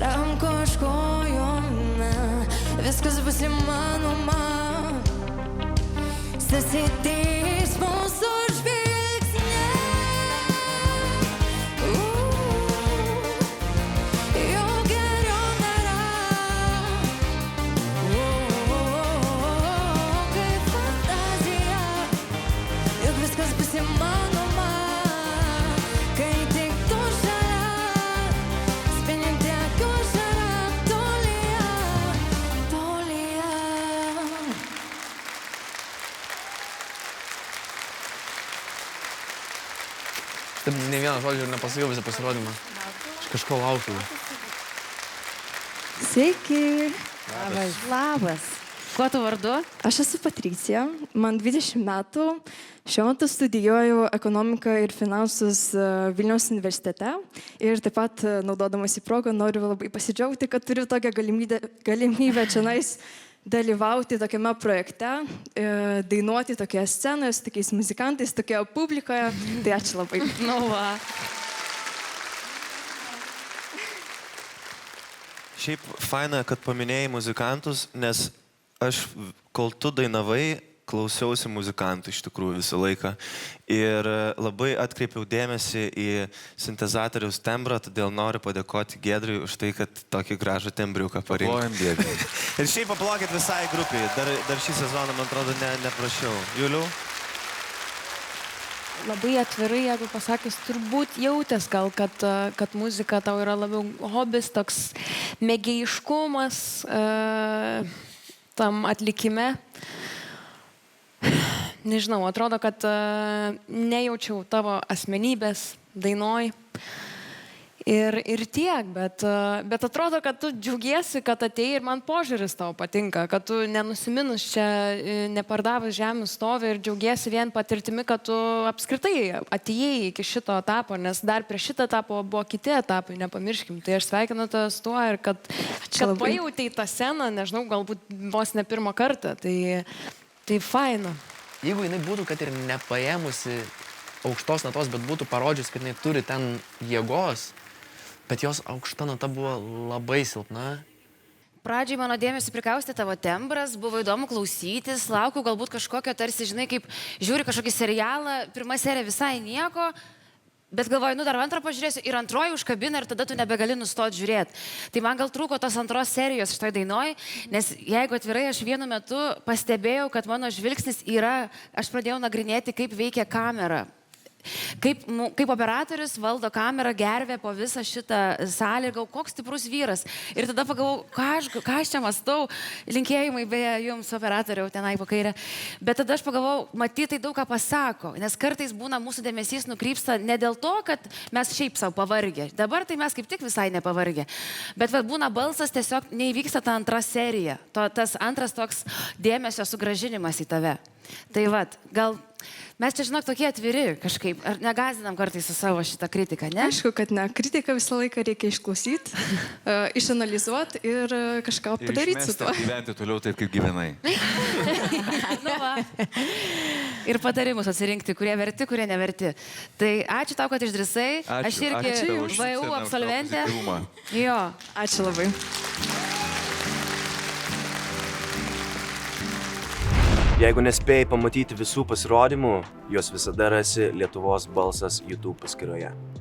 rankų aš kojome, viskas bus įmanoma. Susitiks mūsų žvilgsniai. Jau geriau nėra. Kaip fantazija, juk viskas bus įmanoma, kai tik tu šalia, spindinti akių šalia, tolyje, tolyje. Taip, nei vieną žodžių ir nepasakiau visą pasirodymą. Aš kažko laukiu. Sveiki. Labas. Kuo tu vardu? Aš esu Patricija, man 20 metų. Šiuo metu studijuoju ekonomiką ir finansus Vilniaus universitete. Ir taip pat, naudodamas į progą, noriu labai pasidžiaugti, kad turiu tokią galimybę čionais dalyvauti tokiame projekte, dainuoti tokioje scenoje, su tokiais muzikantais, tokioje publikoje. Tai ačiū labai. Nu va. Šiaip faina, kad paminėjai muzikantus, nes aš, kol tu dainavai, klausiausi muzikantų iš tikrųjų visą laiką. Ir labai atkreipiau dėmesį į sintezatoriaus tembrą, todėl noriu padėkoti Giedriui už tai, kad tokį gražų tembriuką parinko. Plojam Giedriui. Ir šiaip paplokit visai grupiai. Dar šį sezoną, man atrodo, neprašiau. Juliau? Labai atvirai, jeigu pasakius, turbūt jautės gal, kad muzika tau yra labiau hobis, toks mėgėjiškumas tam atlikime. Nežinau, atrodo, kad nejaučiau tavo asmenybės dainoj. Ir tiek, bet atrodo, kad tu džiaugiesi, kad atėjai ir man požiūris tau patinka, kad tu nenusiminus čia, nepardavus žemių stovi ir džiaugiesi vien patirtimi, kad tu apskritai atėjai iki šito etapo, nes dar prieš šitą etapą buvo kiti etapai, nepamirškim. Tai aš sveikinu tave su tuo ir kad pajautai tą sceną, nežinau, galbūt vos ne pirmą kartą. Tai faina. Jeigu jinai būtų, kad ir nepaėmusi aukštos natos, bet būtų parodžius, kad jinai turi ten jėgos, bet jos aukšta nata buvo labai silpna. Pradžiai mano dėmesį prikaustė tavo tembras, buvo įdomu klausytis, laukiu galbūt kažkokio, tarsi, žinai, kaip žiūri kažkokį serialą, pirma serija visai nieko, bet galvoju, dar antrą pažiūrėsiu ir antroji užkabina ir tada tu nebegali nustoti žiūrėti. Tai man gal trūko tos antros serijos šitoj dainoj, nes jeigu atvirai aš vienu metu pastebėjau, kad mano žvilgsnis yra, aš pradėjau nagrinėti, kaip veikia kamera. Kaip operatorius valdo kamerą, gerbė po visą šitą salę ir galvoju, koks stiprus vyras. Ir tada pagalvojau, ką aš čia mąstau, linkėjimai beje jums operatoriau tenai po kairę. Bet tada aš pagalvojau, matyti tai daug ką pasako, nes kartais būna mūsų dėmesys nukrypsta ne dėl to, kad mes šiaip savo pavargę. Dabar tai mes kaip tik visai nepavargę. Bet būna balsas, tiesiog neįvyksta ta antra serija. Tas antras toks dėmesio sugrąžinimas į tave. Tai gal mes čia, žinok, tokie atviri kažkaip. Ar negazinam kartais su savo šitą kritiką, ne? Aišku, kad ne. Kritiką visą laiką reikia išklausyti, išanalizuoti ir kažką padaryti su tuo. Ir gyventi toliau taip, kaip gyvenai. Nu va. Ir patarimus atsirinkti, kurie verti, kurie neverti. Tai ačiū tau, kad išdrįsai. Aš irgi VU absolventė. Jo. Ačiū labai. Jeigu nespėjai pamatyti visų pasirodymų, juos visada rasi Lietuvos balsas YouTube paskyroje.